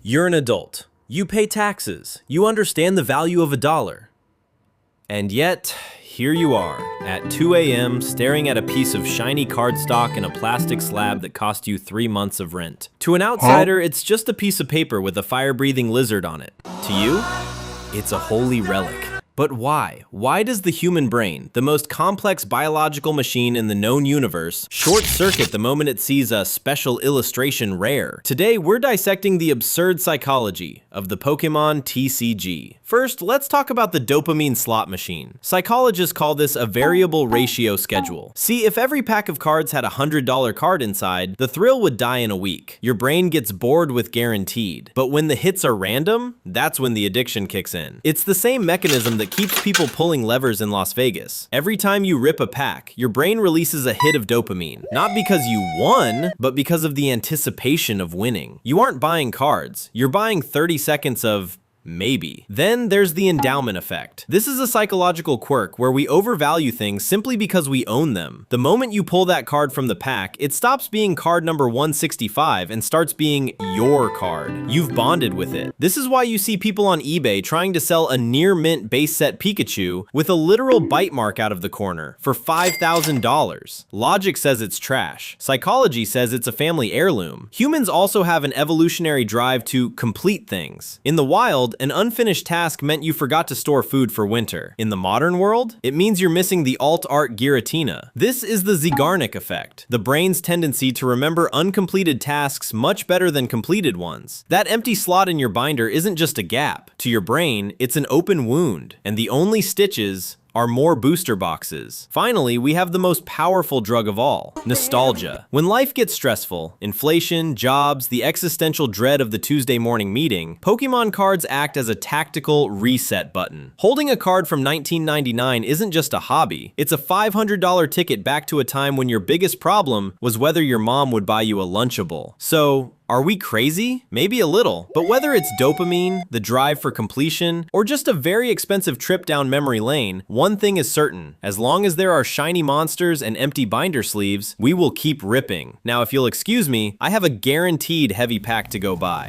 You're an adult. You pay taxes. You understand the value of a dollar. And yet, here you are, at 2 a.m., staring at a piece of shiny cardstock in a plastic slab that cost you 3 months of rent. To an outsider, it's just a piece of paper with a fire-breathing lizard on it. To you, it's a holy relic. But why? Why does the human brain, the most complex biological machine in the known universe, short-circuit the moment it sees a special illustration rare? Today, we're dissecting the absurd psychology of the Pokémon TCG. First, let's talk about the dopamine slot machine. Psychologists call this a variable ratio schedule. See, if every pack of cards had a $100 card inside, the thrill would die in a week. Your brain gets bored with guaranteed. But when the hits are random, that's when the addiction kicks in. It's the same mechanism that keeps people pulling levers in Las Vegas. Every time you rip a pack, your brain releases a hit of dopamine. Not because you won, but because of the anticipation of winning. You aren't buying cards, you're buying 30 seconds of maybe. Then there's the endowment effect. This is a psychological quirk where we overvalue things simply because we own them. The moment you pull that card from the pack, it stops being card number 165 and starts being your card. You've bonded with it. This is why you see people on eBay trying to sell a near mint base set Pikachu with a literal bite mark out of the corner for $5,000. Logic says it's trash. Psychology says it's a family heirloom. Humans also have an evolutionary drive to complete things. In the wild, an unfinished task meant you forgot to store food for winter. In the modern world, it means you're missing the alt-art Giratina. This is the Zeigarnik effect, the brain's tendency to remember uncompleted tasks much better than completed ones. That empty slot in your binder isn't just a gap. To your brain, it's an open wound, and the only stitches are more booster boxes. Finally, we have the most powerful drug of all, nostalgia. When life gets stressful, inflation, jobs, the existential dread of the Tuesday morning meeting, Pokemon cards act as a tactical reset button. Holding a card from 1999 isn't just a hobby, it's a $500 ticket back to a time when your biggest problem was whether your mom would buy you a Lunchable. So, are we crazy? Maybe a little. But whether it's dopamine, the drive for completion, or just a very expensive trip down memory lane, one thing is certain. As long as there are shiny monsters and empty binder sleeves, we will keep ripping. Now, if you'll excuse me, I have a guaranteed heavy pack to go buy.